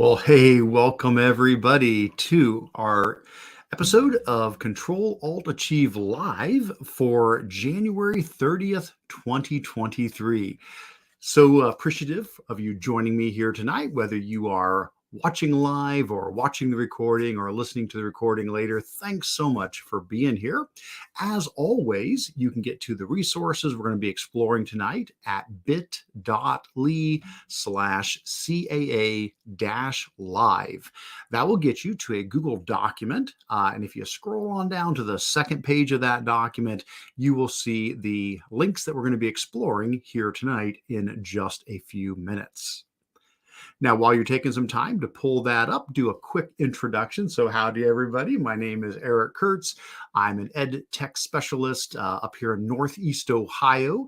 Well, hey, welcome everybody to our episode of Control Alt Achieve Live for January 30th, 2023. So appreciative of you joining me here tonight, whether you are watching live or watching the recording or listening to the recording later. Thanks so much for being here. As always, you can get to the resources we're going to be exploring tonight at bit.ly/CAA-live. That will get you to a Google document. And if you scroll on down to the second page of that document, you will see the links that we're going to be exploring here tonight in just a few minutes. Now, while you're taking some time to pull that up, do a quick introduction. So howdy, everybody. My name is Eric Kurtz. I'm an EdTech specialist up here in Northeast Ohio.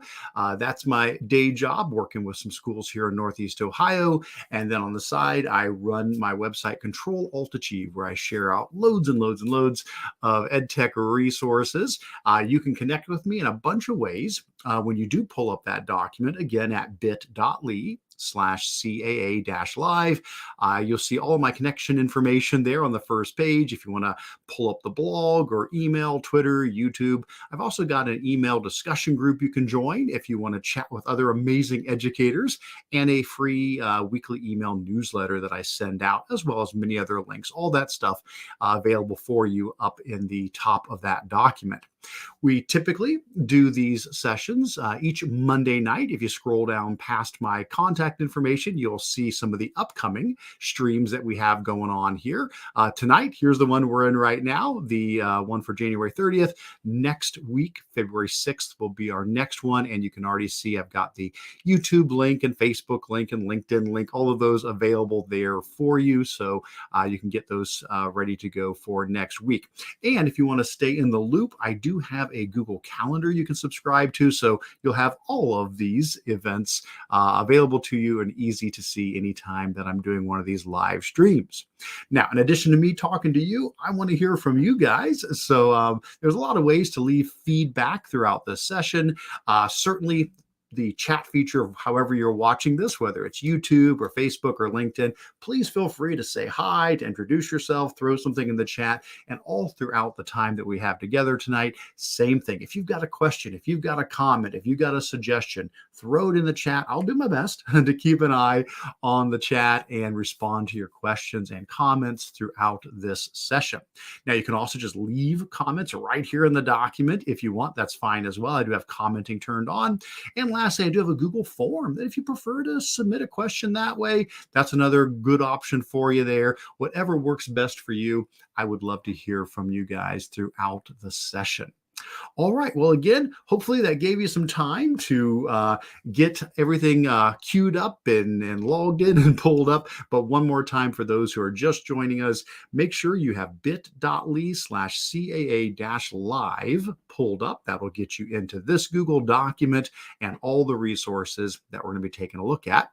That's my day job, working with some schools here in Northeast Ohio. And then on the side, I run my website, Control Alt Achieve, where I share out loads and loads and loads of EdTech resources. You can connect with me in a bunch of ways when you do pull up that document, again, at bit.ly/CAA-live. You'll see all of my connection information there on the first page if you want to pull up the blog or email, Twitter, YouTube. I've also got an email discussion group you can join if you want to chat with other amazing educators, and a free weekly email newsletter that I send out, as well as many other links. All that stuff available for you up in the top of that document. We typically do these sessions each Monday night. If you scroll down past my contact information, you'll see some of the upcoming streams that we have going on here. Tonight, here's the one we're in right now, the one for January 30th. Next week, February 6th, will be our next one. And you can already see I've got the YouTube link and Facebook link and LinkedIn link, all of those available there for you. So you can get those ready to go for next week. And if you want to stay in the loop, I do have a Google Calendar you can subscribe to, so you'll have all of these events available to you and easy to see anytime that I'm doing one of these live streams. Now, in addition to me talking to you, I want to hear from you guys. So there's a lot of ways to leave feedback throughout this session. Certainly, the chat feature of however you're watching this, whether it's YouTube or Facebook or LinkedIn, please feel free to say hi, to introduce yourself, throw something in the chat, and all throughout the time that we have together tonight, same thing. If you've got a question, if you've got a comment, if you've got a suggestion, throw it in the chat. I'll do my best to keep an eye on the chat and respond to your questions and comments throughout this session. Now, you can also just leave comments right here in the document if you want. That's fine as well. I do have commenting turned on. And lastly, I do have a Google form that if you prefer to submit a question that way, that's another good option for you there. Whatever works best for you, I would love to hear from you guys throughout the session. All right. Well, again, hopefully that gave you some time to get everything queued up and logged in and pulled up. But one more time for those who are just joining us, make sure you have bit.ly/CAA-live pulled up. That'll get you into this Google document and all the resources that we're going to be taking a look at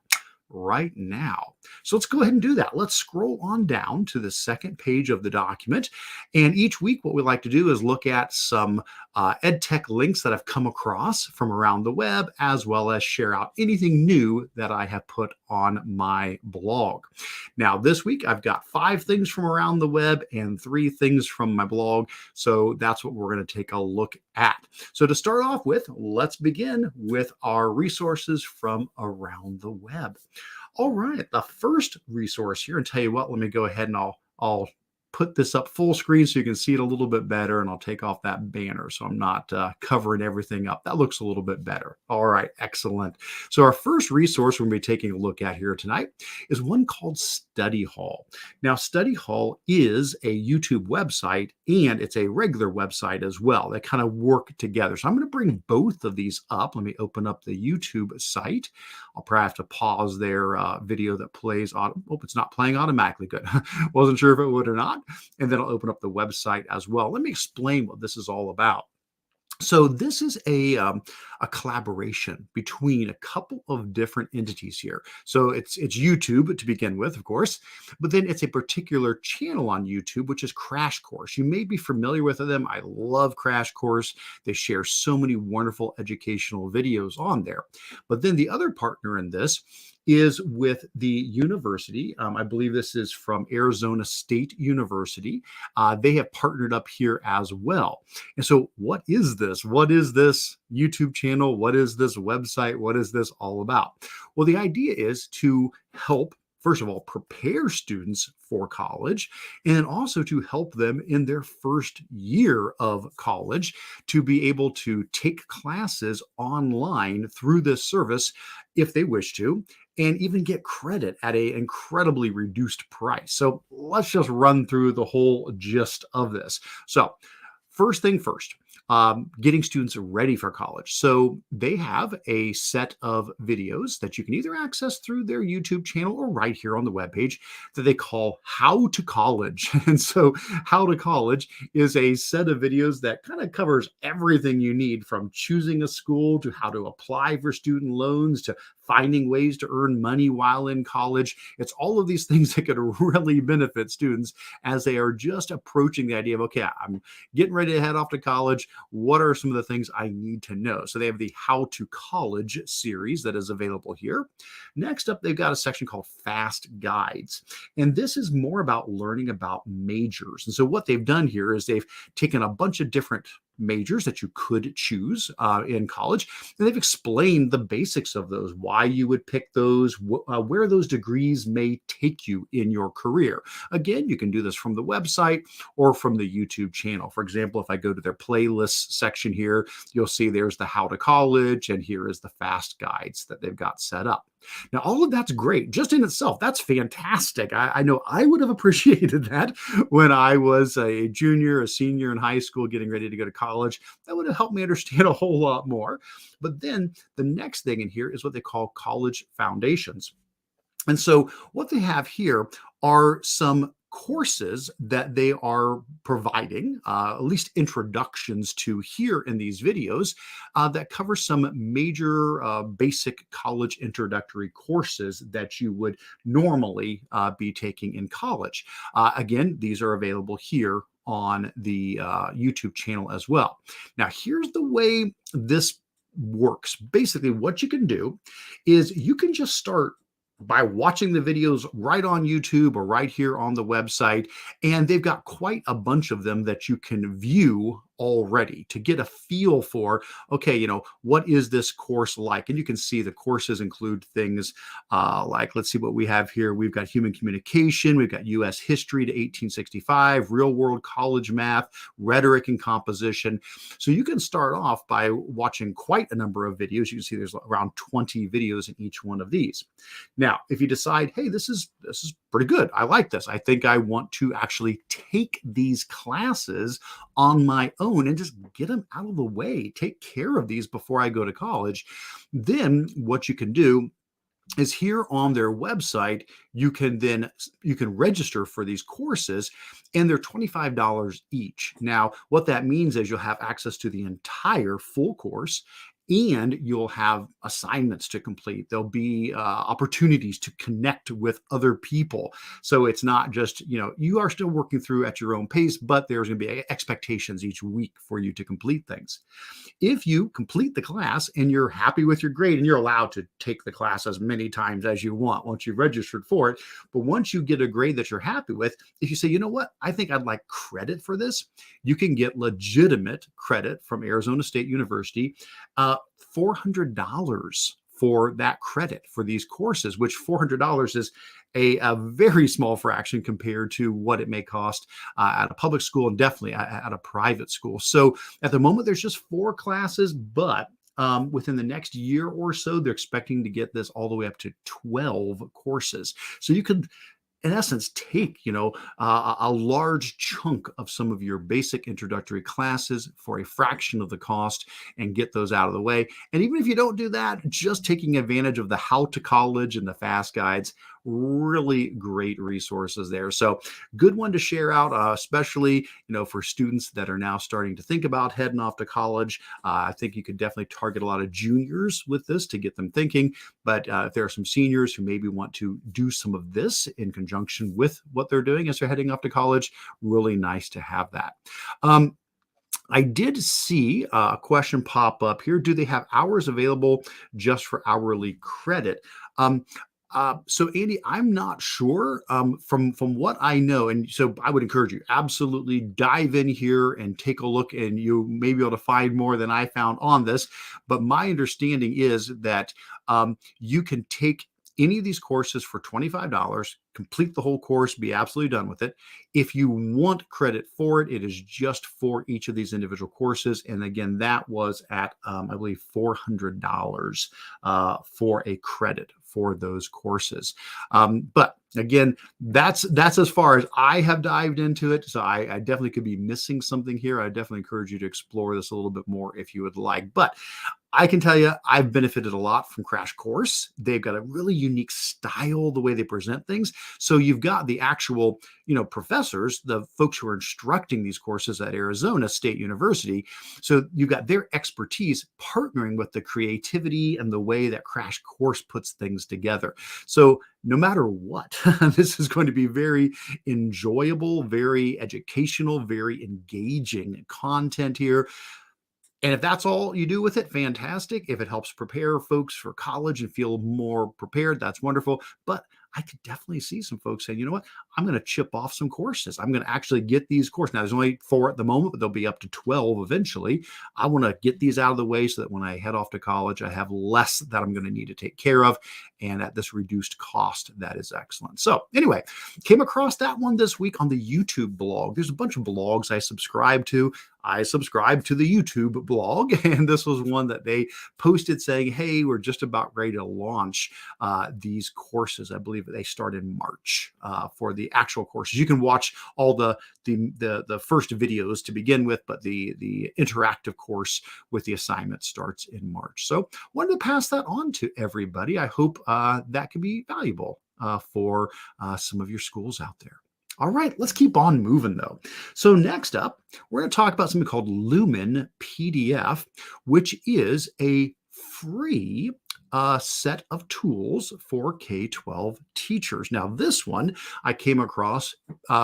right now. So let's go ahead and do that. Let's scroll on down to the second page of the document. And each week, what we like to do is look at some EdTech links that I've come across from around the web, as well as share out anything new that I have put on my blog. Now, this week, I've got 5 things from around the web and 3 things from my blog. So that's what we're going to take a look at. So to start off with, let's begin with our resources from around the web. All right, the first resource here, and tell you what, let me go ahead and I'll put this up full screen so you can see it a little bit better, and I'll take off that banner so I'm not covering everything up. That looks a little bit better. All right, excellent. So our first resource we're going to be taking a look at here tonight is one called Study Hall. Now, Study Hall is a YouTube website, and it's a regular website as well. They kind of work together. So I'm going to bring both of these up. Let me open up the YouTube site. I'll probably have to pause their video that plays. Oh, it's not playing automatically. Good. Wasn't sure if it would or not. And then I'll open up the website as well. Let me explain what this is all about. So this is a collaboration between a couple of different entities here. So it's YouTube to begin with, of course, but then it's a particular channel on YouTube, which is Crash Course. You may be familiar with them. I love Crash Course. They share so many wonderful educational videos on there. But then the other partner in this is with the university. I believe this is from Arizona State University. They have partnered up here as well. And so, what is this? What is this YouTube channel? What is this website? What is this all about? Well, the idea is to help, first of all, prepare students for college, and also to help them in their first year of college to be able to take classes online through this service if they wish to, and even get credit at an incredibly reduced price. So let's just run through the whole gist of this. So, first thing first, getting students ready for college. So they have a set of videos that you can either access through their YouTube channel or right here on the webpage that they call How to College. And so How to College is a set of videos that kind of covers everything you need, from choosing a school to how to apply for student loans to finding ways to earn money while in college. It's all of these things that could really benefit students as they are just approaching the idea of, okay, I'm getting ready to head off to college. What are some of the things I need to know? So they have the How to College series that is available here. Next up, they've got a section called Fast Guides. And this is more about learning about majors. And so what they've done here is they've taken a bunch of different majors that you could choose in college, and they've explained the basics of those, why you would pick those, where those degrees may take you in your career. Again, you can do this from the website or from the YouTube channel. For example, if I go to their playlists section here, you'll see there's the How to College, and here is the Fast Guides that they've got set up. Now, all of that's great just in itself. That's fantastic. I know I would have appreciated that when I was a junior, a senior in high school, getting ready to go to college. That would have helped me understand a whole lot more. But then the next thing in here is what they call College Foundations. And so what they have here are some courses that they are providing, at least introductions to here in these videos, that cover some major basic college introductory courses that you would normally be taking in college. Again, these are available here on the YouTube channel as well. Now, here's the way this works. Basically, what you can do is you can just start by watching the videos right on YouTube or right here on the website. And they've got quite a bunch of them that you can view already to get a feel for, okay, what is this course like? And you can see the courses include things like, let's see what we have here. We've got human communication. We've got U.S. history to 1865, real world college math, rhetoric and composition. So you can start off by watching quite a number of videos. You can see there's around 20 videos in each one of these. Now, if you decide, hey, this is pretty good, I like this, I think I want to actually take these classes on my own and just get them out of the way, take care of these before I go to college, then what you can do is here on their website, you can register for these courses, and they're $25 each. Now, what that means is you'll have access to the entire full course, and you'll have assignments to complete. There'll be opportunities to connect with other people. So it's not just, you are still working through at your own pace, but there's going to be expectations each week for you to complete things. If you complete the class and you're happy with your grade, and you're allowed to take the class as many times as you want once you've registered for it, but once you get a grade that you're happy with, if you say, you know what, I think I'd like credit for this, you can get legitimate credit from Arizona State University, $400 for that credit for these courses, which $400 is a very small fraction compared to what it may cost at a public school, and definitely at a private school. So at the moment, there's just 4 classes, but within the next year or so, they're expecting to get this all the way up to 12 courses. So you could, in essence, take, a large chunk of some of your basic introductory classes for a fraction of the cost and get those out of the way. And even if you don't do that, just taking advantage of the How to College and the Fast Guides, really great resources there. So good one to share out, especially, for students that are now starting to think about heading off to college. I think you could definitely target a lot of juniors with this to get them thinking. But if there are some seniors who maybe want to do some of this in conjunction with what they're doing as they're heading off to college, really nice to have that. I did see a question pop up here. Do they have hours available just for hourly credit? So Andy, I'm not sure from what I know, and so I would encourage you absolutely dive in here and take a look, and you may be able to find more than I found on this. But my understanding is that you can take any of these courses for $25, complete the whole course, be absolutely done with it. If you want credit for it, it is just for each of these individual courses. And again, that was at, I believe, $400 for a credit for those courses. But again, that's as far as I have dived into it. So I definitely could be missing something here. I definitely encourage you to explore this a little bit more if you would like. But I can tell you, I've benefited a lot from Crash Course. They've got a really unique style, the way they present things. So you've got the actual, professors, the folks who are instructing these courses at Arizona State University. So you've got their expertise partnering with the creativity and the way that Crash Course puts things together. So no matter what, this is going to be very enjoyable, very educational, very engaging content here. And if that's all you do with it, fantastic. If it helps prepare folks for college and feel more prepared, that's wonderful. But I could definitely see some folks saying, you know what, I'm going to chip off some courses. I'm going to actually get these courses. Now, there's only 4 at the moment, but there'll be up to 12 eventually. I want to get these out of the way so that when I head off to college, I have less that I'm going to need to take care of. And at this reduced cost, that is excellent. So anyway, came across that one this week on the YouTube blog. There's a bunch of blogs I subscribe to. I subscribe to the YouTube blog, and this was one that they posted saying, hey, we're just about ready to launch these courses. I believe they start in March for the actual courses. You can watch all the first videos to begin with, but the interactive course with the assignment starts in March. So wanted to pass that on to everybody. I hope that can be valuable for some of your schools out there. All right, let's keep on moving though. So next up, we're going to talk about something called LuminPDF, which is a free set of tools for K-12 teachers. Now, this one I came across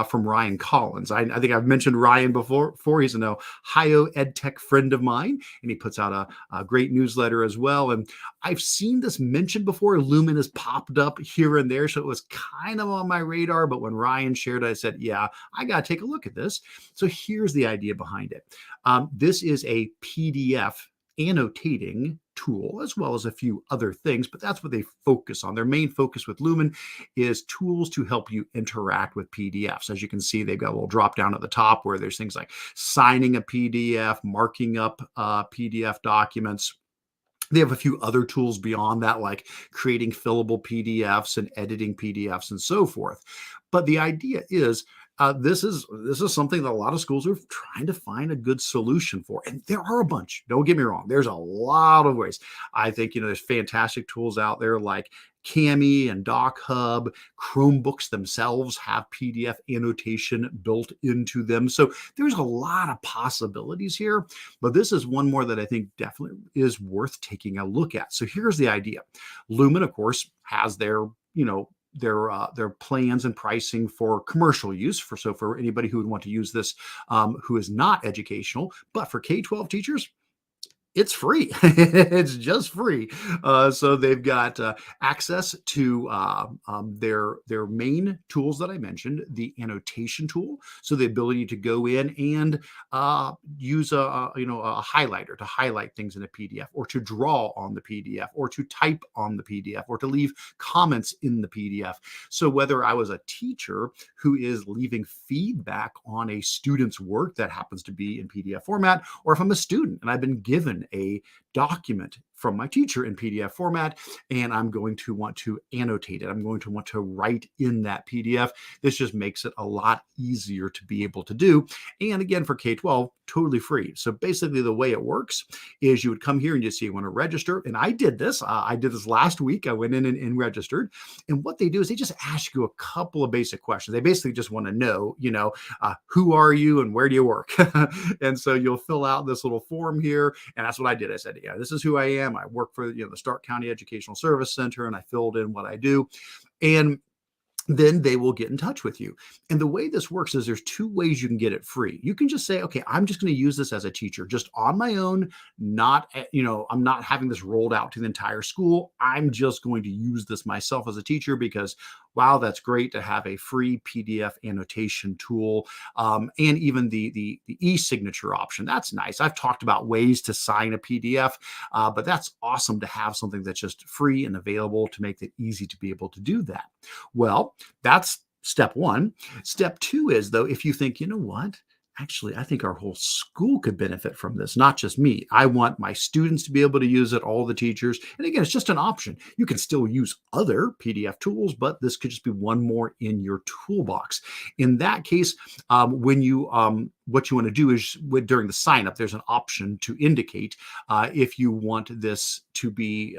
from Ryan Collins. I think I've mentioned Ryan before. He's an Ohio EdTech friend of mine, and he puts out a great newsletter as well. And I've seen this mentioned before. Lumin has popped up here and there, so it was kind of on my radar. But when Ryan shared it, I said, yeah, I got to take a look at this. So here's the idea behind it. This is a PDF annotating tool, as well as a few other things, but that's what they focus on. Their main focus with Lumin is tools to help you interact with PDFs. As you can see, they've got a little drop down at the top where there's things like signing a PDF, marking up PDF documents. They have a few other tools beyond that, like creating fillable PDFs and editing PDFs and so forth. But the idea is this is something that a lot of schools are trying to find a good solution for. And there are a bunch. Don't get me wrong. There's a lot of ways. I think, there's fantastic tools out there like Kami and DocHub. Chromebooks themselves have PDF annotation built into them. So there's a lot of possibilities here, but this is one more that I think definitely is worth taking a look at. So here's the idea. Lumin, of course, has their plans and pricing for commercial use. For anybody who would want to use this, who is not educational, but for K-12 teachers, it's free. It's just free. So they've got access to their main tools that I mentioned, the annotation tool, so the ability to go in and use a highlighter to highlight things in a PDF, or to draw on the PDF, or to type on the PDF, or to leave comments in the PDF. So whether I was a teacher who is leaving feedback on a student's work that happens to be in PDF format, or if I'm a student and I've been given a document from my teacher in PDF format, and I'm going to want to annotate it. I'm going to want to write in that PDF. This just makes it a lot easier to be able to do. And again, for K-12, totally free. So basically the way it works is you would come here and you see you want to register. And I did this. I did this last week. I went in and registered. And what they do is they just ask you a couple of basic questions. They basically just want to know, who are you and where do you work? And so you'll fill out this little form here. And that's what I did. I said, yeah, this is who I am. I work for the Stark County Educational Service Center, and I filled in what I do. And then they will get in touch with you. And the way this works is there's two ways you can get it free. You can just say, okay, I'm just going to use this as a teacher, just on my own, not, I'm not having this rolled out to the entire school. I'm just going to use this myself as a teacher because, wow, that's great to have a free PDF annotation tool. And even the e-signature option. That's nice. I've talked about ways to sign a PDF, but that's awesome to have something that's just free and available to make it easy to be able to do that. Well, that's step one. Step two is, though, if you think, you know what? Actually, I think our whole school could benefit from this, not just me. I want my students to be able to use it, all the teachers. And again, it's just an option. You can still use other PDF tools, but this could just be one more in your toolbox. In that case, what you want to do is during the sign up, there's an option to indicate if you want this to be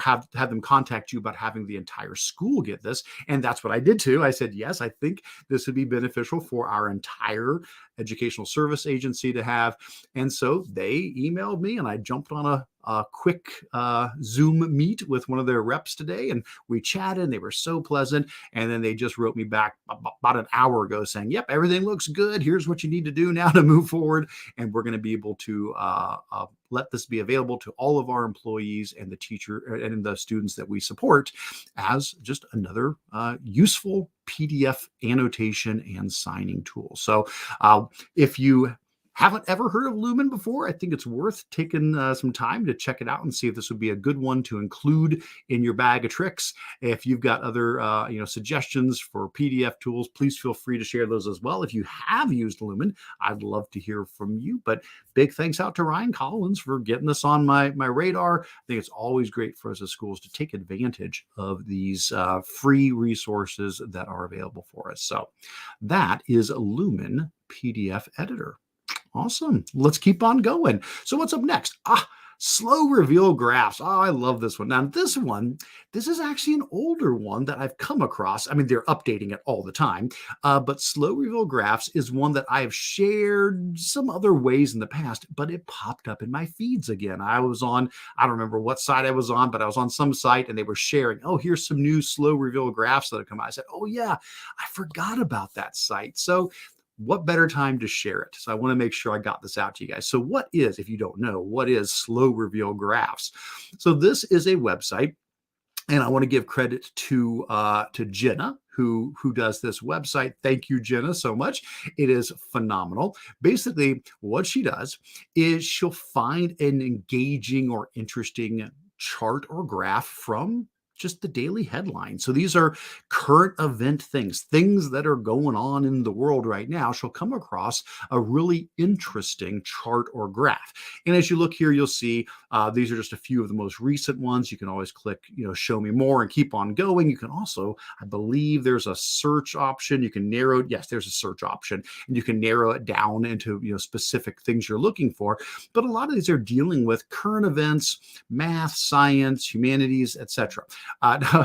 have them contact you about having the entire school get this. And that's what I did too. I said, yes, I think this would be beneficial for our entire educational service agency to have. And so they emailed me, and I jumped on a quick Zoom meet with one of their reps today, and we chatted, and they were so pleasant. And then they just wrote me back about an hour ago saying, yep, everything looks good. Here's what you need to do now to move forward. And we're going to be able to let this be available to all of our employees and the teacher and the students that we support as just another useful PDF annotation and signing tool. So if you haven't ever heard of Lumen before, I think it's worth taking some time to check it out and see if this would be a good one to include in your bag of tricks. If you've got other suggestions for PDF tools, please feel free to share those as well. If you have used Lumen, I'd love to hear from you. But big thanks out to Ryan Collins for getting this on my radar. I think it's always great for us as schools to take advantage of these free resources that are available for us. So that is Lumen PDF Editor. Awesome. Let's keep on going. So what's up next? Slow reveal graphs. Oh, I love this one. Now, this is actually an older one that I've come across. I mean, they're updating it all the time. But slow reveal graphs is one that I have shared some other ways in the past, but it popped up in my feeds again. I don't remember what site I was on, but I was on some site and they were sharing, oh, here's some new slow reveal graphs that have come out. I said, oh yeah, I forgot about that site. So what better time to share it? So I want to make sure I got this out to you guys. So if you don't know, what is slow reveal graphs? So this is a website, and I want to give credit to Jenna, who does this website. Thank you, Jenna, so much. It is phenomenal. Basically, what she does is she'll find an engaging or interesting chart or graph from just the daily headlines. So these are current event things that are going on in the world right now. She'll come across a really interesting chart or graph. And as you look here, you'll see these are just a few of the most recent ones. You can always click, show me more and keep on going. You can also, I believe there's a search option. You can narrow, yes, there's a search option, and you can narrow it down into, specific things you're looking for. But a lot of these are dealing with current events, math, science, humanities, etc.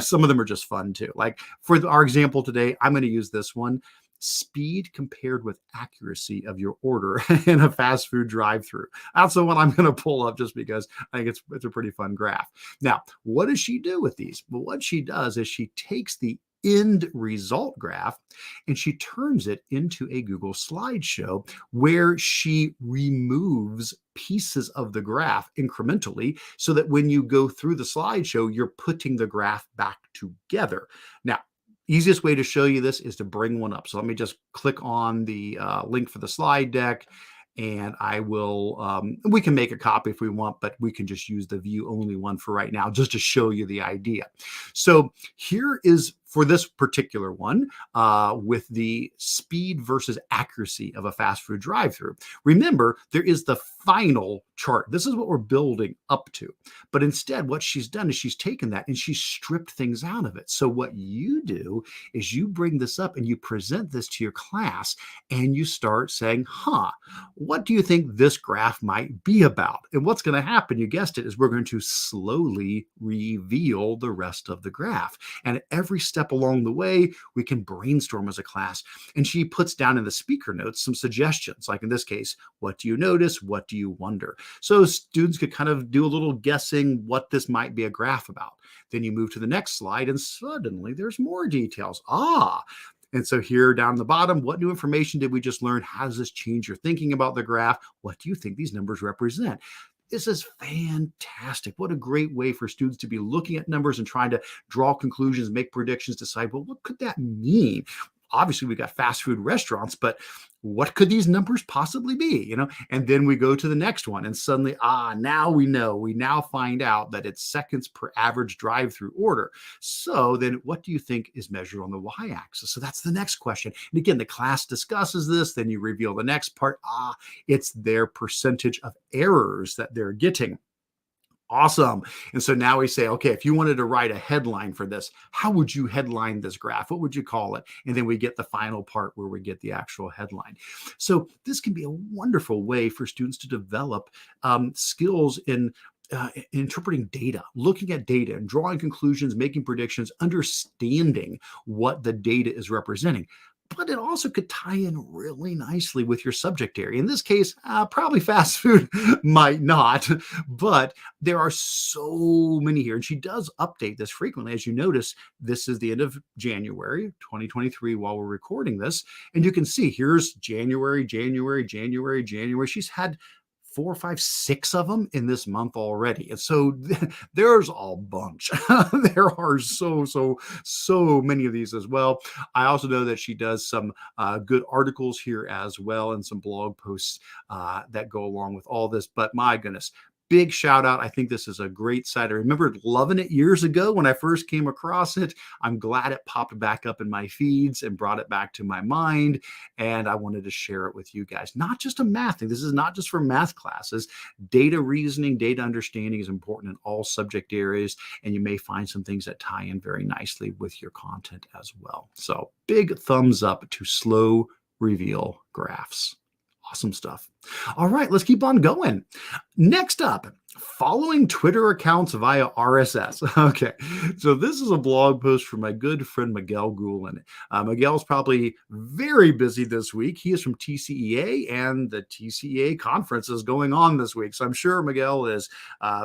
Some of them are just fun too. Like for our example today, I'm going to use this one: speed compared with accuracy of your order in a fast food drive-through. That's the one I'm going to pull up just because I think it's a pretty fun graph. Now, what does she do with these? Well, what she does is she takes the end result graph and she turns it into a Google slideshow where she removes pieces of the graph incrementally so that when you go through the slideshow, you're putting the graph back together. Now, easiest way to show you this is to bring one up. So let me just click on the link for the slide deck, and I will, we can make a copy if we want, but we can just use the view only one for right now, just to show you the idea. So here is, for this particular one, with the speed versus accuracy of a fast food drive-through. Remember, there is the final chart. This is what we're building up to. But instead, what she's done is she's taken that and she's stripped things out of it. So what you do is you bring this up and you present this to your class and you start saying, what do you think this graph might be about? And what's going to happen, you guessed it, is we're going to slowly reveal the rest of the graph. And at every step step along the way, we can brainstorm as a class. And she puts down in the speaker notes some suggestions, like in this case, what do you notice? What do you wonder? So students could kind of do a little guessing what this might be a graph about. Then you move to the next slide and suddenly there's more details. And so here down the bottom, what new information did we just learn? How does this change your thinking about the graph? What do you think these numbers represent? This is fantastic. What a great way for students to be looking at numbers and trying to draw conclusions, make predictions, decide, well, what could that mean? Obviously, we got fast food restaurants, but what could these numbers possibly be? And then we go to the next one and suddenly, now we know. We now find out that it's seconds per average drive-through order. So then what do you think is measured on the y-axis? So that's the next question. And again, the class discusses this. Then you reveal the next part. It's their percentage of errors that they're getting. Awesome. And so now we say, okay, if you wanted to write a headline for this, how would you headline this graph? What would you call it? And then we get the final part where we get the actual headline. So this can be a wonderful way for students to develop skills in interpreting data, looking at data and drawing conclusions, making predictions, understanding what the data is representing. But it also could tie in really nicely with your subject area. In this case, probably fast food might not, but there are so many here. And she does update this frequently. As you notice, this is the end of January 2023 while we're recording this. And you can see here's January. She's had 4, 5, 6 of them in this month already. And so there's a bunch. There are so many of these as well. I also know that she does some good articles here as well and some blog posts that go along with all this. But my goodness, big shout out. I think this is a great site. I remember loving it years ago when I first came across it. I'm glad it popped back up in my feeds and brought it back to my mind. And I wanted to share it with you guys. Not just a math thing. This is not just for math classes. Data reasoning, data understanding is important in all subject areas. And you may find some things that tie in very nicely with your content as well. So big thumbs up to Slow Reveal Graphs. Awesome stuff. All right, let's keep on going. Next up, following Twitter accounts via RSS. Okay, so this is a blog post from my good friend Miguel Gulen. Miguel's probably very busy this week. He is from TCEA, and the TCEA conference is going on this week. So I'm sure Miguel is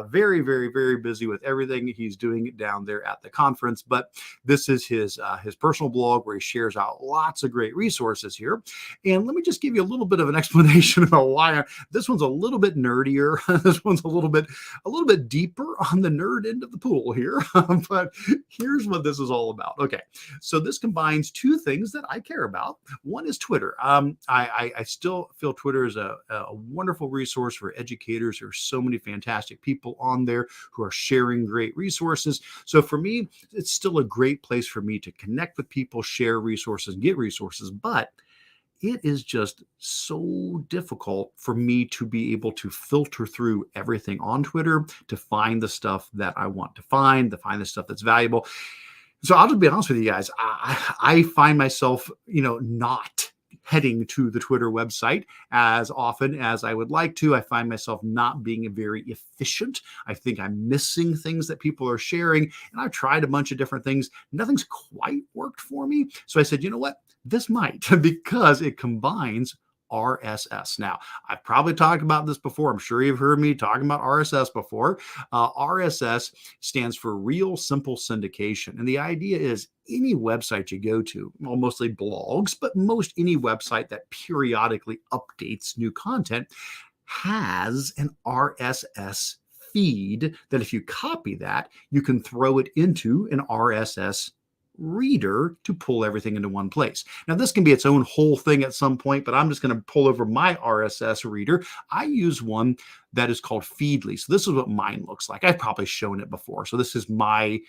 very busy with everything he's doing down there at the conference. But this is his personal blog where he shares out lots of great resources here. And let me just give you a little bit of an explanation about why this one's a little bit nerdier. This one's a little bit deeper on the nerd end of the pool here. But here's what this is all about. Okay, so this combines two things that I care about. One is Twitter. I still feel Twitter is a wonderful resource for educators. There are so many fantastic people on there who are sharing great resources. So for me, it's still a great place for me to connect with people, share resources, get resources. But it is just so difficult for me to be able to filter through everything on Twitter to find the stuff that I want to find the stuff that's valuable. So I'll just be honest with you guys. I find myself, not heading to the Twitter website as often as I would like to. I find myself not being very efficient. I think I'm missing things that people are sharing. And I've tried a bunch of different things. Nothing's quite worked for me. So I said, you know what? This might, because it combines RSS. Now, I've probably talked about this before. I'm sure you've heard me talking about RSS before. RSS stands for Real Simple Syndication. And the idea is any website you go to, well, mostly blogs, but most any website that periodically updates new content has an RSS feed that if you copy that, you can throw it into an RSS reader to pull everything into one place. Now, this can be its own whole thing at some point, but I'm just going to pull over my RSS reader. I use one that is called Feedly. So this is what mine looks like. I've probably shown it before. So this is my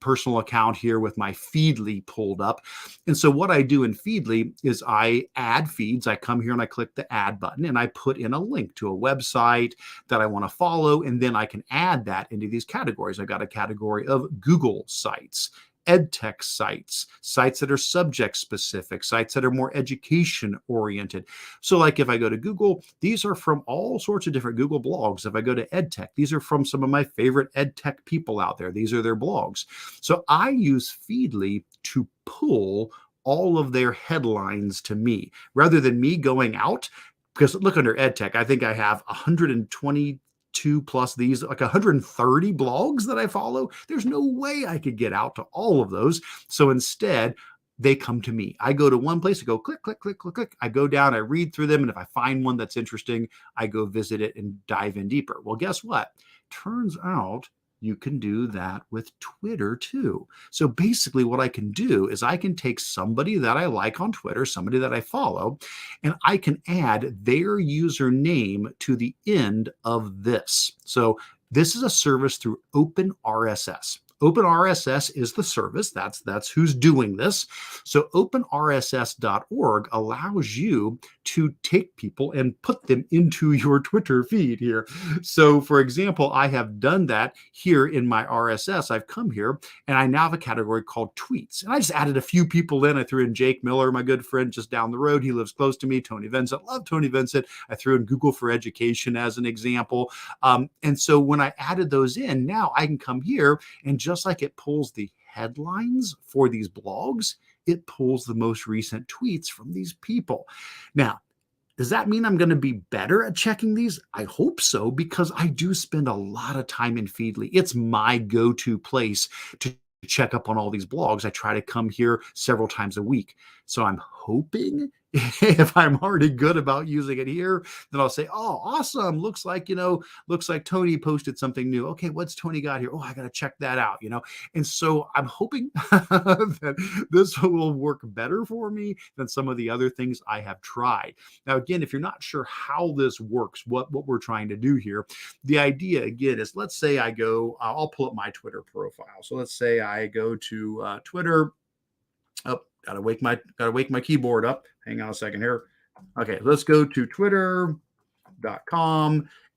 personal account here with my Feedly pulled up. And so what I do in Feedly is I add feeds. I come here and I click the add button and I put in a link to a website that I want to follow. And then I can add that into these categories. I've got a category of Google sites, EdTech sites, sites that are subject specific, sites that are more education oriented. So like if I go to Google, these are from all sorts of different Google blogs. If I go to EdTech, these are from some of my favorite EdTech people out there. These are their blogs. So I use Feedly to pull all of their headlines to me rather than me going out. Because look, under EdTech, I think I have 122 plus these, like 130 blogs that I follow. There's no way I could get out to all of those. So instead, they come to me. I go to one place, I go click, click, click, click, click. I go down, I read through them. And if I find one that's interesting, I go visit it and dive in deeper. Well, guess what? Turns out you can do that with Twitter too. So basically what I can do is I can take somebody that I like on Twitter, somebody that I follow, and I can add their username to the end of this. So this is a service through OpenRSS. OpenRSS is the service. That's who's doing this. So openrss.org allows you to take people and put them into your Twitter feed here. So for example, I have done that here in my RSS. I've come here and I now have a category called tweets. And I just added a few people in. I threw in Jake Miller, my good friend just down the road. He lives close to me. Tony Vincent. Love Tony Vincent. I threw in Google for Education as an example. And so when I added those in, now I can come here and just like it pulls the headlines for these blogs, it pulls the most recent tweets from these people. Now, does that mean I'm going to be better at checking these? I hope so, because I do spend a lot of time in Feedly. It's my go-to place to check up on all these blogs. I try to come here several times a week. So I'm hoping if I'm already good about using it here, then I'll say, oh, awesome. Looks like Tony posted something new. Okay, what's Tony got here? Oh, I got to check that out, And so I'm hoping that this will work better for me than some of the other things I have tried. Now, again, if you're not sure how this works, what we're trying to do here, the idea, again, is let's say I go, I'll pull up my Twitter profile. So let's say I go to Twitter. Oh, gotta wake my keyboard up. Hang on a second here. Okay, let's go to twitter.com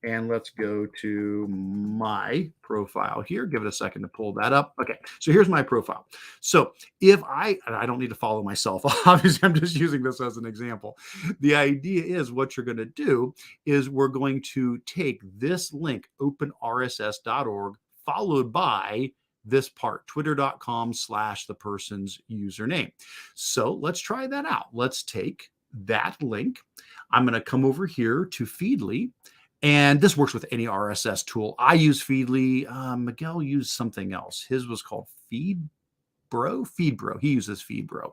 and let's go to my profile here. Give it a second to pull that up. Okay, so here's my profile. So if I don't need to follow myself, obviously I'm just using this as an example. The idea is what you're going to do is we're going to take this link, openrss.org, followed by this part, twitter.com/the person's username. So let's try that out. Let's take that link. I'm going to come over here to Feedly, and this works with any RSS tool. I use Feedly. Miguel used something else. His was called Feedbro. He uses Feedbro.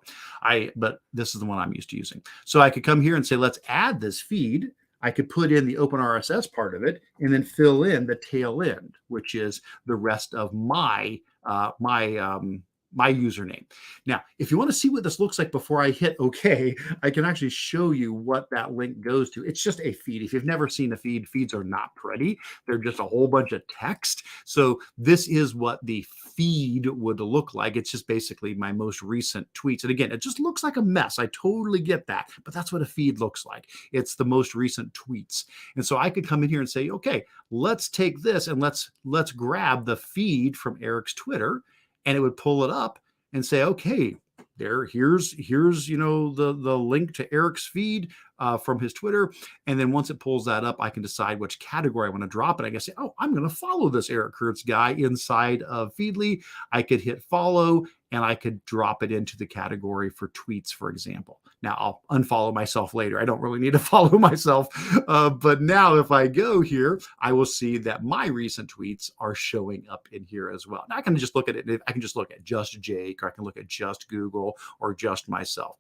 But this is the one I'm used to using. So I could come here and say, let's add this feed. I could put in the OpenRSS part of it and then fill in the tail end, which is the rest of my username. Now, if you want to see what this looks like before I hit OK, I can actually show you what that link goes to. It's just a feed. If you've never seen a feed, feeds are not pretty. They're just a whole bunch of text. So this is what the feed would look like. It's just basically my most recent tweets. And again, it just looks like a mess. I totally get that. But that's what a feed looks like. It's the most recent tweets. And so I could come in here and say, OK, let's take this and let's grab the feed from Eric's Twitter. And it would pull it up and say, okay, here's the link to Eric's feed from his Twitter. And then once it pulls that up, I can decide which category I want to drop it. I can say, oh, I'm going to follow this Eric Kurtz guy inside of Feedly. I could hit follow and I could drop it into the category for tweets, for example. Now I'll unfollow myself later. I don't really need to follow myself. But now if I go here, I will see that my recent tweets are showing up in here as well. Now I can just look at it. I can just look at just Jake, or I can look at just Google, or just myself.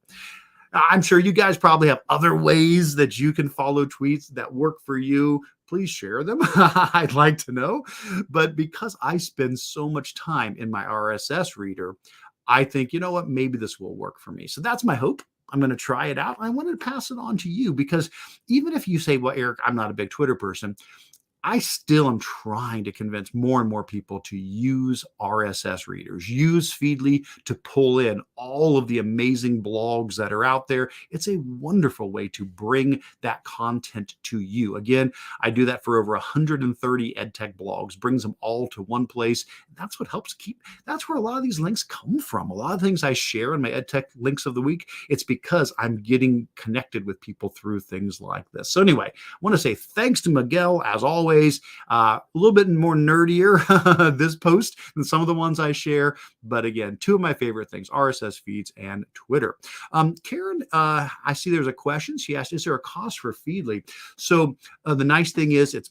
I'm sure you guys probably have other ways that you can follow tweets that work for you. Please share them. I'd like to know. But because I spend so much time in my RSS reader, I think, you know what, maybe this will work for me. So that's my hope. I'm going to try it out. I wanted to pass it on to you because even if you say, well, Eric, I'm not a big Twitter person, I still am trying to convince more and more people to use RSS readers, use Feedly to pull in all of the amazing blogs that are out there. It's a wonderful way to bring that content to you. Again, I do that for over 130 EdTech blogs, brings them all to one place. That's what helps that's where a lot of these links come from. A lot of things I share in my EdTech links of the week, it's because I'm getting connected with people through things like this. So anyway, I want to say thanks to Miguel, as always. A little bit more nerdier this post than some of the ones I share. But again, two of my favorite things, RSS feeds and Twitter. Karen, I see there's a question. She asked, is there a cost for Feedly? So the nice thing is it's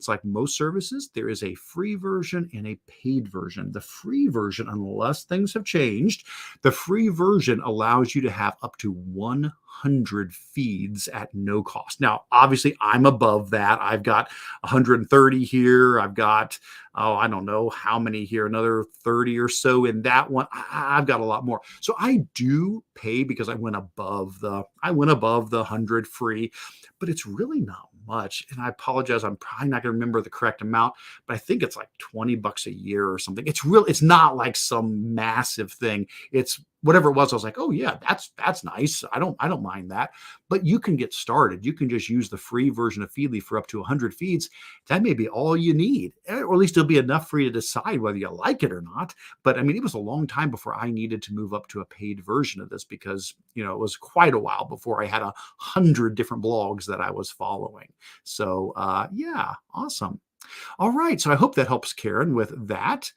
like most services. There is a free version and a paid version. The free version, unless things have changed, the free version allows you to have up to 100 feeds at no cost. Now, obviously, I'm above that. I've got 130 here. I've got, I don't know how many here, another 30 or so in that one. I've got a lot more. So I do pay because I went above the 100 free, but it's really not much. And I apologize, I'm probably not going to remember the correct amount, but I think it's like $20 a year or something. It's not like some massive thing. It's whatever it was. I was like, oh yeah, that's nice. I don't mind that. But you can get started. You can just use the free version of Feedly for up to 100 feeds. That may be all you need, or at least it'll be enough for you to decide whether you like it or not. But I mean, it was a long time before I needed to move up to a paid version of this because, it was quite a while before I had 100 different blogs that I was following. So yeah, awesome. All right. So I hope that helps Karen with that.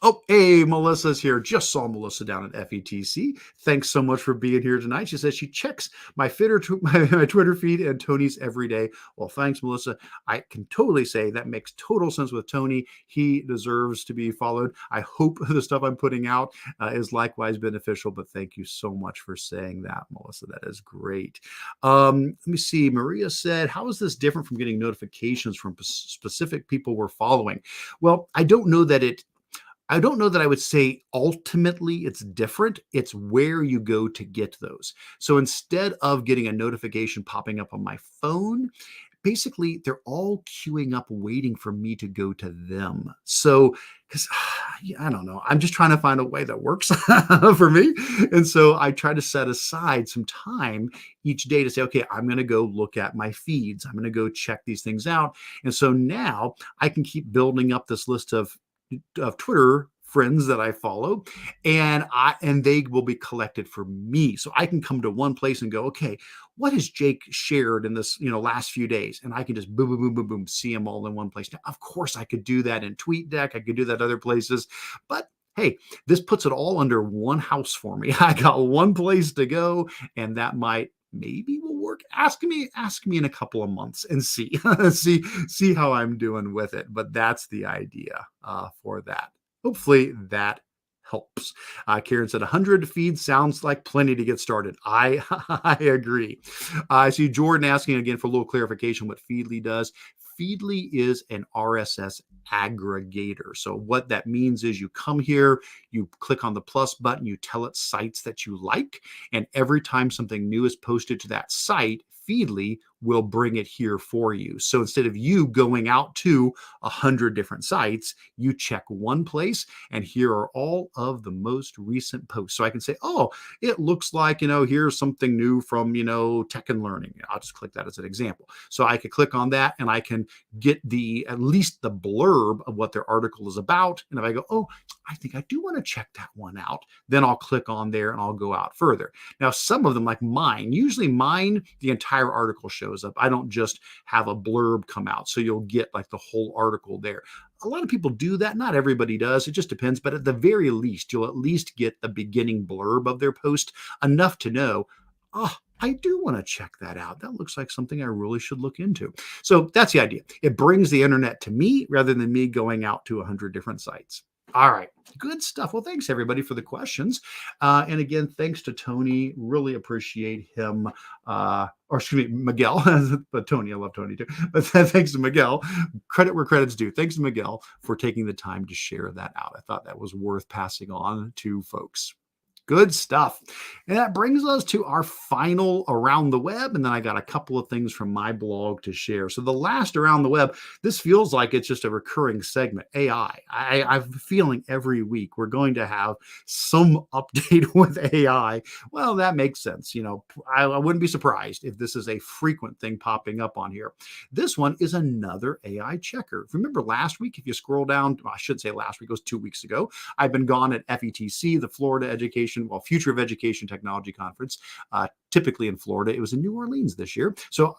Oh, hey, Melissa's here. Just saw Melissa down at FETC. Thanks so much for being here tonight. She says she checks my Twitter feed and Tony's every day. Well, thanks, Melissa. I can totally say that makes total sense with Tony. He deserves to be followed. I hope the stuff I'm putting out is likewise beneficial, but thank you so much for saying that, Melissa. That is great. Let me see. Maria said, how is this different from getting notifications from specific people we're following? Well, I don't know that I would say ultimately it's different. It's where you go to get those. So instead of getting a notification popping up on my phone, basically they're all queuing up waiting for me to go to them. So, because I don't know, I'm just trying to find a way that works for me. And so I try to set aside some time each day to say, okay, I'm going to go look at my feeds. I'm going to go check these things out. And so now I can keep building up this list of Twitter friends that I follow, and they will be collected for me. So I can come to one place and go, okay, what has Jake shared in this, last few days? And I can just boom, boom, boom, boom, boom, see them all in one place. Now, of course, I could do that in TweetDeck. I could do that other places, but hey, this puts it all under one house for me. I got one place to go, and that maybe will work. Ask me in a couple of months and see see how I'm doing with it. But that's the idea for that. Hopefully that helps. Karen said 100 feeds sounds like plenty to get started. I agree. I see Jordan asking again for a little clarification what Feedly does. Feedly is an RSS aggregator. So what that means is you come here, you click on the plus button, you tell it sites that you like, and every time something new is posted to that site, Feedly will bring it here for you. So instead of you going out to 100 different sites, you check one place and here are all of the most recent posts. So I can say, oh, it looks like, here's something new from, Tech and Learning. I'll just click that as an example. So I could click on that and I can get at least the blurb of what their article is about. And if I go, oh, I think I do want to check that one out, then I'll click on there and I'll go out further. Now, some of them like usually mine, the entire article shows up. I don't just have a blurb come out. So you'll get like the whole article there. A lot of people do that. Not everybody does. It just depends. But at the very least, you'll at least get the beginning blurb of their post, enough to know, oh, I do want to check that out. That looks like something I really should look into. So that's the idea. It brings the internet to me rather than me going out to 100 different sites. All right. Good stuff. Well, thanks everybody for the questions. And again, thanks to Tony. Really appreciate him. Or excuse me, Miguel. But Tony, I love Tony too. But thanks to Miguel. Credit where credit's due. Thanks to Miguel for taking the time to share that out. I thought that was worth passing on to folks. Good stuff. And that brings us to our final Around the Web. And then I got a couple of things from my blog to share. So the last Around the Web, this feels like it's just a recurring segment, AI. I'm feeling every week we're going to have some update with AI. Well, that makes sense. I wouldn't be surprised if this is a frequent thing popping up on here. This one is another AI checker. Remember last week, if you scroll down, I should say last week, it was 2 weeks ago, I've been gone at FETC, the Future of Education Technology Conference, typically in Florida. It was in New Orleans this year. So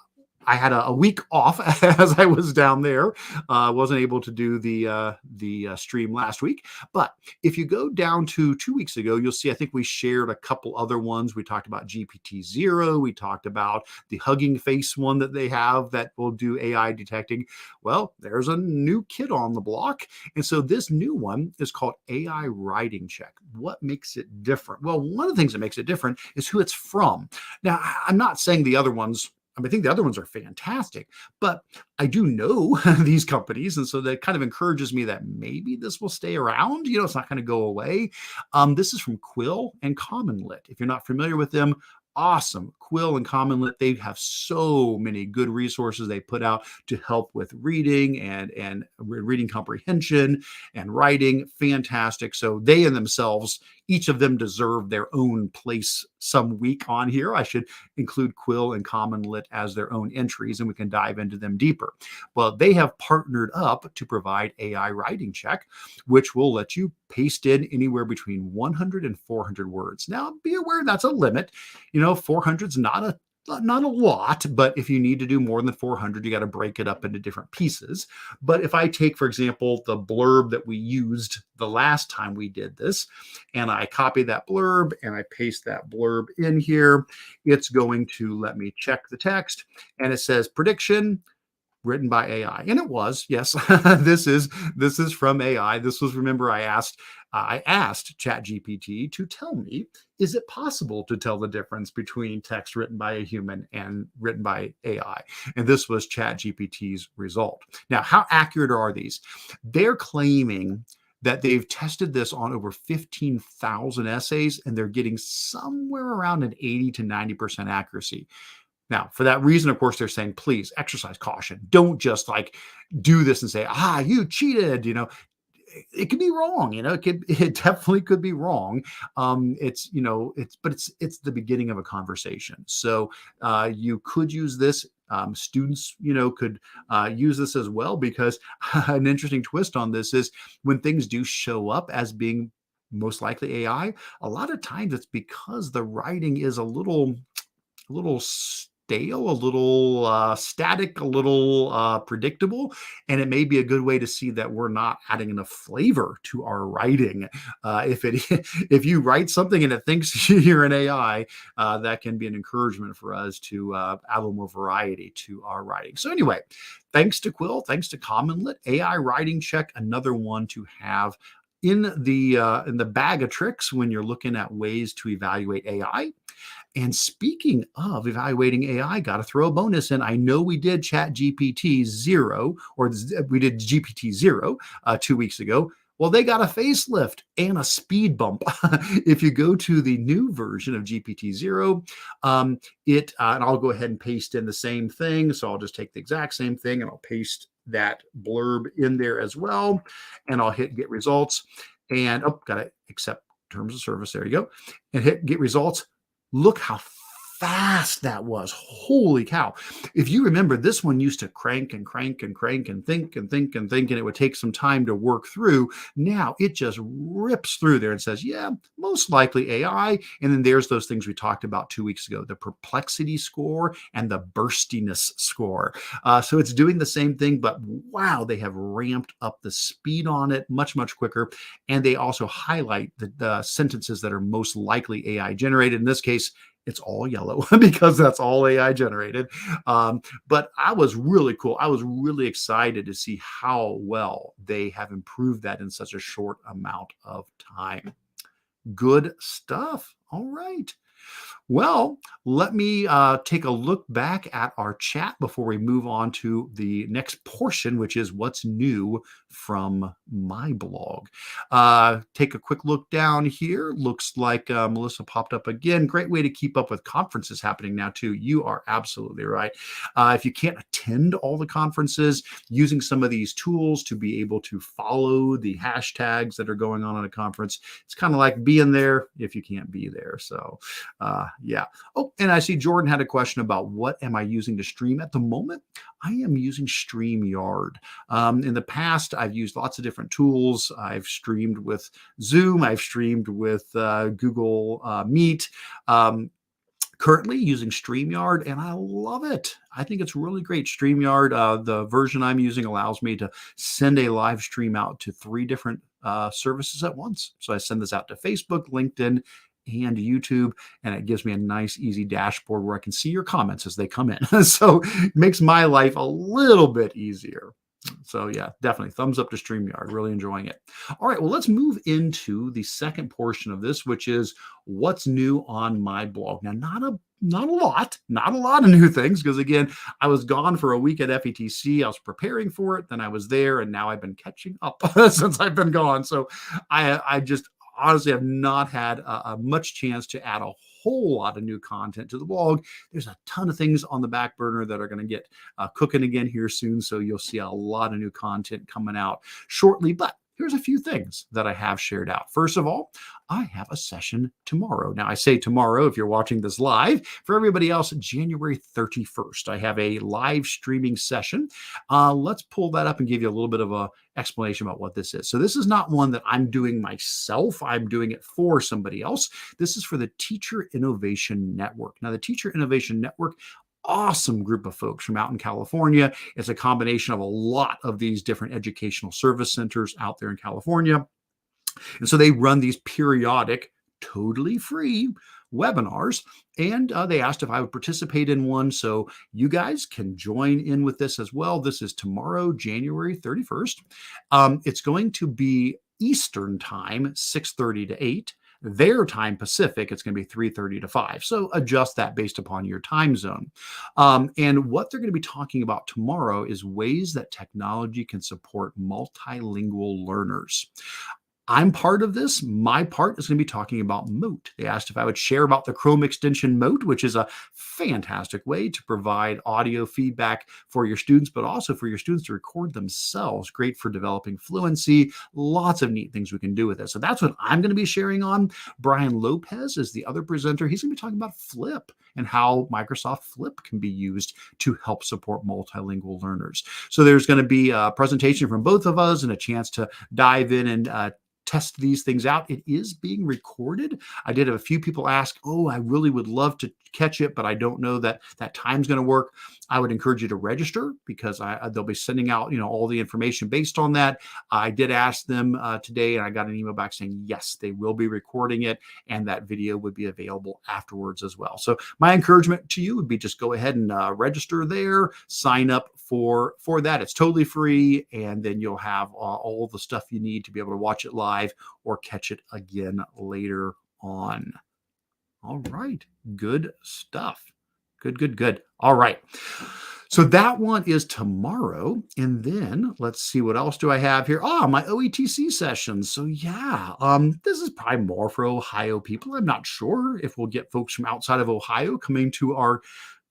I had a week off as I was down there. Wasn't able to do the stream last week. But if you go down to 2 weeks ago, you'll see I think we shared a couple other ones. We talked about GPT-0. We talked about the Hugging Face one that they have that will do AI detecting. Well, there's a new kid on the block. And so this new one is called AI Writing Check. What makes it different? Well, one of the things that makes it different is who it's from. Now, I'm not saying the other ones, I think the other ones are fantastic, but I do know these companies. And so that kind of encourages me that maybe this will stay around. It's not going to go away. This is from Quill and CommonLit. If you're not familiar with them, awesome. Quill and CommonLit, they have so many good resources they put out to help with reading and reading comprehension and writing. Fantastic. So they in themselves, each of them deserve their own place some week on here. I should include Quill and CommonLit as their own entries, and we can dive into them deeper. Well, they have partnered up to provide AI Writing Check, which will let you paste in anywhere between 100 and 400 words. Now, be aware that's a limit. 400 is not a lot, but if you need to do more than 400, you got to break it up into different pieces. But if I take, for example, the blurb that we used the last time we did this, and I copy that blurb and I paste that blurb in here, it's going to let me check the text, and it says prediction written by AI. And it was, yes, this is from AI. This was, remember, I asked ChatGPT to tell me, is it possible to tell the difference between text written by a human and written by AI? And this was ChatGPT's result. Now, how accurate are these? They're claiming that they've tested this on over 15,000 essays, and they're getting somewhere around an 80 to 90% accuracy. Now, for that reason, of course, they're saying, please exercise caution. Don't just do this and say, you cheated. It could be wrong. It definitely could be wrong. It's the beginning of a conversation. So you could use this. Students, could use this as well, because an interesting twist on this is when things do show up as being most likely AI, a lot of times it's because the writing is a little stale, a little static, a little predictable, and it may be a good way to see that we're not adding enough flavor to our writing. If you write something and it thinks you're an AI, that can be an encouragement for us to add a little more variety to our writing. So anyway, thanks to Quill, thanks to CommonLit, AI Writing Check, another one to have in the bag of tricks when you're looking at ways to evaluate AI. And speaking of evaluating AI, got to throw a bonus in. I know we did ChatGPT 0, or we did GPT-0 2 weeks ago. Well, they got a facelift and a speed bump. If you go to the new version of GPT-0, and I'll go ahead and paste in the same thing. So I'll just take the exact same thing and I'll paste that blurb in there as well. And I'll hit get results. And got to accept terms of service. There you go. And hit get results. Look how fast that was. Holy cow. If you remember, this one used to crank and crank and crank and think and think and think, and it would take some time to work through. Now it just rips through there and says, yeah, most likely AI. And then there's those things we talked about 2 weeks ago, the perplexity score and the burstiness score. So it's doing the same thing, but wow, they have ramped up the speed on it much, much quicker. And they also highlight the sentences that are most likely AI generated. In this case, it's all yellow because that's all AI generated. But I was really cool. I was really excited to see how well they have improved that in such a short amount of time. Good stuff. All right. Well, let me take a look back at our chat before we move on to the next portion, which is what's new from my blog. Take a quick look down here. Looks like Melissa popped up again. Great way to keep up with conferences happening now, too. You are absolutely right. If you can't attend all the conferences, using some of these tools to be able to follow the hashtags that are going on at a conference, it's kind of like being there if you can't be there. So, yeah. Oh, and I see Jordan had a question about what am I using to stream at the moment. I am using StreamYard. In the past, I've used lots of different tools. I've streamed with Zoom. I've streamed with Google Meet. Currently using StreamYard, and I love it. I think it's really great. StreamYard, the version I'm using, allows me to send a live stream out to 3 different services at once. So I send this out to Facebook, LinkedIn, and YouTube, and it gives me a nice, easy dashboard where I can see your comments as they come in. So it makes my life a little bit easier. So yeah, definitely thumbs up to StreamYard. Really enjoying it. All right, well, let's move into the second portion of this, which is what's new on my blog. Now, not a lot of new things, because again, I was gone for a week at FETC. I was preparing for it, then I was there, and now I've been catching up since I've been gone. So I just honestly have not had a much chance to add a whole lot of new content to the blog. There's a ton of things on the back burner that are going to get cooking again here soon. So you'll see a lot of new content coming out shortly. But here's a few things that I have shared out. First of all, I have a session tomorrow. Now, I say tomorrow if you're watching this live. For everybody else, January 31st, I have a live streaming session. Let's pull that up and give you a little bit of a explanation about what this is. So this is not one that I'm doing myself. I'm doing it for somebody else. This is for the Teacher Innovation Network. Now, the Teacher Innovation Network, awesome group of folks from out in California. It's a combination of a lot of these different educational service centers out there in California. And so they run these periodic, totally free webinars. And they asked if I would participate in one. So you guys can join in with this as well. This is tomorrow, January 31st. It's going to be Eastern time, 6:30 to 8. Their time Pacific, it's going to be 3:30 to 5. So adjust that based upon your time zone. And what they're going to be talking about tomorrow is ways that technology can support multilingual learners. I'm part of this. My part is going to be talking about Mote. They asked if I would share about the Chrome extension Mote, which is a fantastic way to provide audio feedback for your students, but also for your students to record themselves. Great for developing fluency. Lots of neat things we can do with it. So that's what I'm going to be sharing on. Brian Lopez is the other presenter. He's going to be talking about Flip and how Microsoft Flip can be used to help support multilingual learners. So there's going to be a presentation from both of us and a chance to dive in and test these things out. It is being recorded. I did have a few people ask, oh, I really would love to catch it, but I don't know that that time's going to work. I would encourage you to register, because they'll be sending out, all the information based on that. I did ask them today, and I got an email back saying, yes, they will be recording it, and that video would be available afterwards as well. So my encouragement to you would be just go ahead and register there, sign up for that. It's totally free, and then you'll have all the stuff you need to be able to watch it live or catch it again later on. All right. Good stuff. Good. All right. So that one is tomorrow. And then let's see, what else do I have here? My OETC sessions. So yeah, this is probably more for Ohio people. I'm not sure if we'll get folks from outside of Ohio coming to our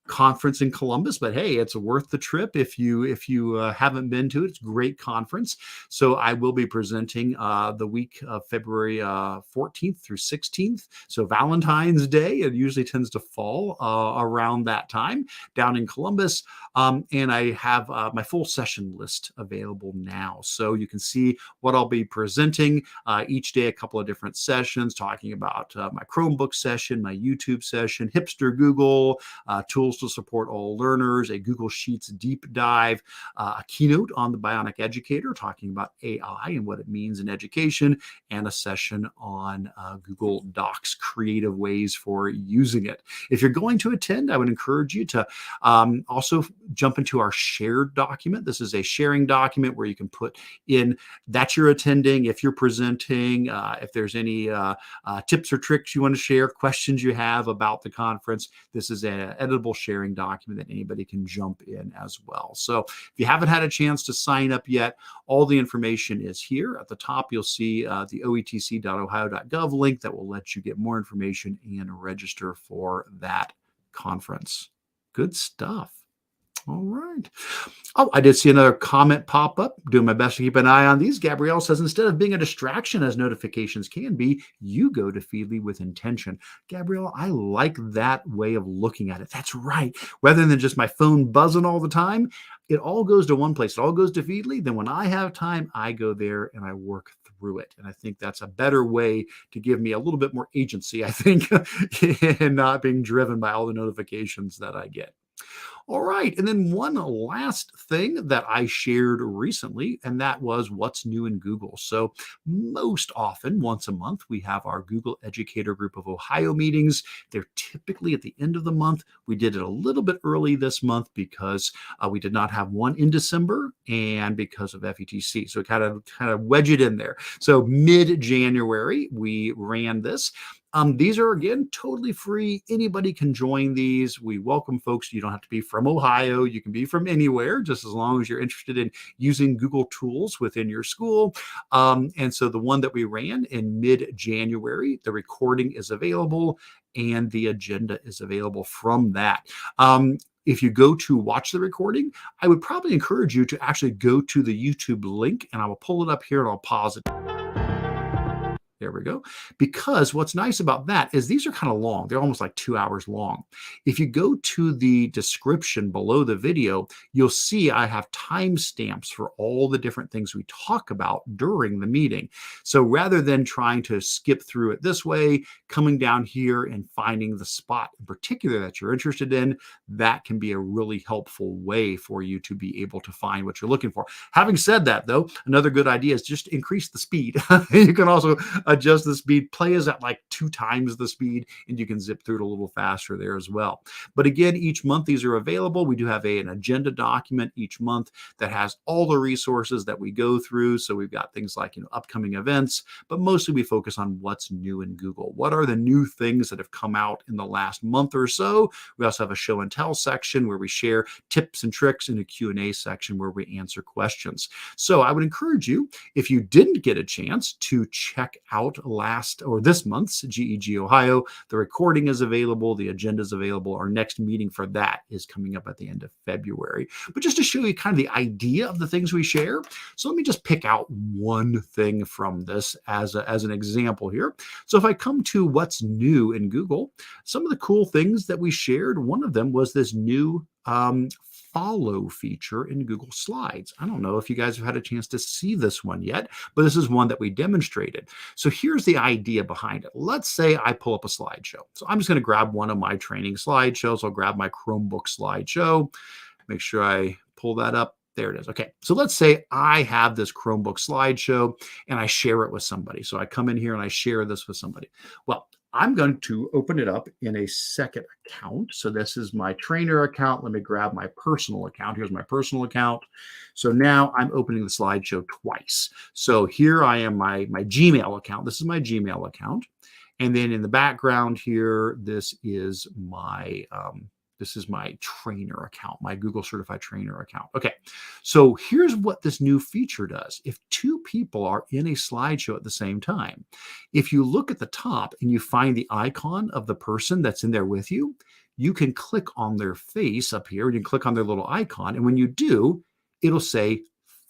conference in Columbus, but hey, it's worth the trip if you haven't been to it. It's a great conference. So I will be presenting the week of February 14th through 16th. So Valentine's Day, it usually tends to fall around that time down in Columbus. And I have my full session list available now. So you can see what I'll be presenting each day, a couple of different sessions talking about my Chromebook session, my YouTube session, Hipster Google, tools tools to support all learners, a Google Sheets deep dive, a keynote on the Bionic Educator talking about AI and what it means in education, and a session on Google Docs, creative ways for using it. If you're going to attend, I would encourage you to also jump into our shared document. This is a sharing document where you can put in that you're attending, if you're presenting, if there's any tips or tricks you want to share, questions you have about the conference. This is an editable sharing document that anybody can jump in as well. So if you haven't had a chance to sign up yet, all the information is here. At the top, you'll see the oetc.ohio.gov link that will let you get more information and register for that conference. Good stuff. All right. Oh, I did see another comment pop up. Doing my best to keep an eye on these. Gabrielle says, instead of being a distraction as notifications can be, you go to Feedly with intention. Gabrielle, I like that way of looking at it. That's right. Rather than just my phone buzzing all the time, it all goes to one place. It all goes to Feedly. Then when I have time, I go there and I work through it. And I think that's a better way to give me a little bit more agency, I think, in not being driven by all the notifications that I get. All right. And then one last thing that I shared recently, and that was what's new in Google. So most often, once a month, we have our Google Educator Group of Ohio meetings. They're typically at the end of the month. We did it a little bit early this month because we did not have one in December and because of FETC. So kind of wedge it in there. So mid-January, we ran this. These are, again, totally free. Anybody can join these. We welcome folks. You don't have to be from Ohio. You can be from anywhere, just as long as you're interested in using Google tools within your school. And so the one that we ran in mid-January, the recording is available and the agenda is available from that. If you go to watch the recording, I would probably encourage you to actually go to the YouTube link, and I will pull it up here and I'll pause it. There we go. Because what's nice about that is these are kind of long. They're almost like 2 hours long. If you go to the description below the video, you'll see I have timestamps for all the different things we talk about during the meeting. So rather than trying to skip through it this way, coming down here and finding the spot in particular that you're interested in, that can be a really helpful way for you to be able to find what you're looking for. Having said that, though, another good idea is just increase the speed. You can also adjust the speed. Play is at like 2 times the speed, and you can zip through it a little faster there as well. But again, each month these are available. We do have an agenda document each month that has all the resources that we go through. So we've got things like, upcoming events, but mostly we focus on what's new in Google. What are the new things that have come out in the last month or so? We also have a show and tell section where we share tips and tricks, and a Q&A section where we answer questions. So I would encourage you, if you didn't get a chance to check out this month's GEG Ohio, the recording is available, the agenda is available. Our next meeting for that is coming up at the end of February. But just to show you kind of the idea of the things we share, so let me just pick out one thing from this as an example here. So if I come to what's new in Google, some of the cool things that we shared, one of them was this new follow feature in Google Slides. I don't know if you guys have had a chance to see this one yet, but this is one that we demonstrated. So here's the idea behind it. Let's say I pull up a slideshow. So I'm just going to grab one of my training slideshows. I'll grab my Chromebook slideshow, make sure I pull that up. There it is. Okay. So let's say I have this Chromebook slideshow and I share it with somebody. So I come in here and I share this with somebody. Well, I'm going to open it up in a second account. So this is my trainer account. Let me grab my personal account. Here's my personal account. So now I'm opening the slideshow twice. So here I am, my Gmail account. This is my Gmail account. And then in the background here, this is my trainer account, my Google Certified Trainer account. Okay, so here's what this new feature does. If 2 people are in a slideshow at the same time, if you look at the top and you find the icon of the person that's in there with you, you can click on their face up here, and you can click on their little icon. And when you do, it'll say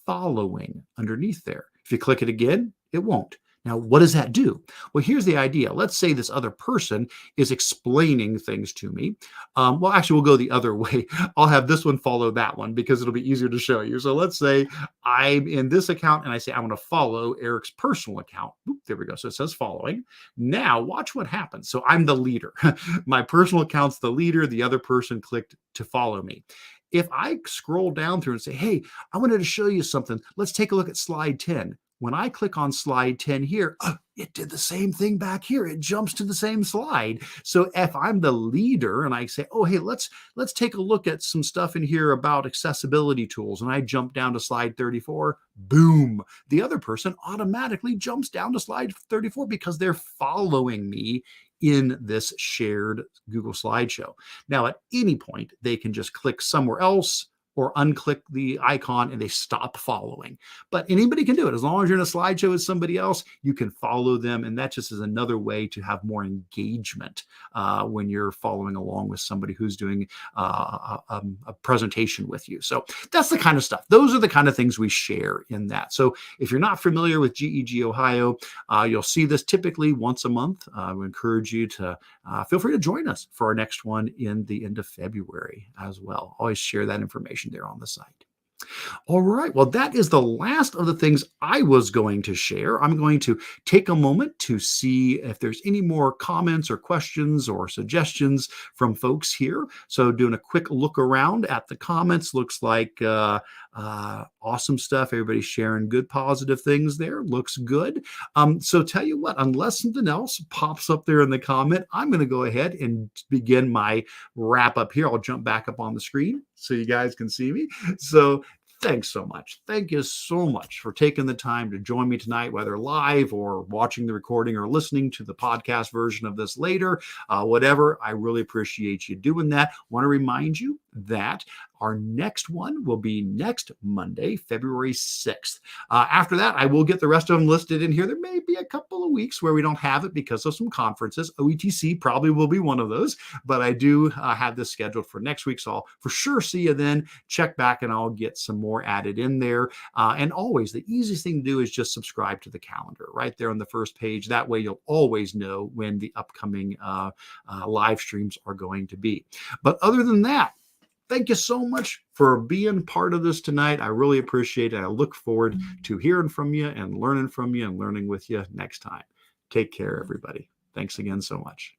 following underneath there. If you click it again, it won't. Now, what does that do? Well, here's the idea. Let's say this other person is explaining things to me. Well, actually, we'll go the other way. I'll have this one follow that one because it'll be easier to show you. So let's say I'm in this account and I say I want to follow Eric's personal account. Oop, there we go. So it says following. Now, watch what happens. So I'm the leader. My personal account's the leader. The other person clicked to follow me. If I scroll down through and say, hey, I wanted to show you something. Let's take a look at slide 10. When I click on slide 10 here, it did the same thing back here. It jumps to the same slide. So if I'm the leader and I say, oh, hey, let's take a look at some stuff in here about accessibility tools, and I jump down to slide 34, boom, the other person automatically jumps down to slide 34 because they're following me in this shared Google slideshow. Now, at any point, they can just click somewhere else or unclick the icon and they stop following. But anybody can do it. As long as you're in a slideshow with somebody else, you can follow them. And that just is another way to have more engagement when you're following along with somebody who's doing a presentation with you. So that's the kind of stuff. Those are the kind of things we share in that. So if you're not familiar with GEG Ohio, you'll see this typically once a month. We encourage you to feel free to join us for our next one in the end of February as well. Always share that information there on the site. All right. Well, that is the last of the things I was going to share. I'm going to take a moment to see if there's any more comments or questions or suggestions from folks here. So doing a quick look around at the comments, looks like awesome stuff. Everybody's sharing good, positive things there. Looks good. So tell you what, unless something else pops up there in the comment, I'm going to go ahead and begin my wrap up here. I'll jump back up on the screen so you guys can see me. So thanks so much. Thank you so much for taking the time to join me tonight, whether live or watching the recording or listening to the podcast version of this later, whatever. I really appreciate you doing that. Want to remind you that our next one will be next Monday, February 6th. After that, I will get the rest of them listed in here. There may be a couple of weeks where we don't have it because of some conferences. OETC probably will be one of those, but I do have this scheduled for next week. So I'll for sure see you then. Check back and I'll get some more added in there. And always, the easiest thing to do is just subscribe to the calendar right there on the first page. That way you'll always know when the upcoming live streams are going to be. But other than that, thank you so much for being part of this tonight. I really appreciate it. I look forward to hearing from you and learning from you and learning with you next time. Take care, everybody. Thanks again so much.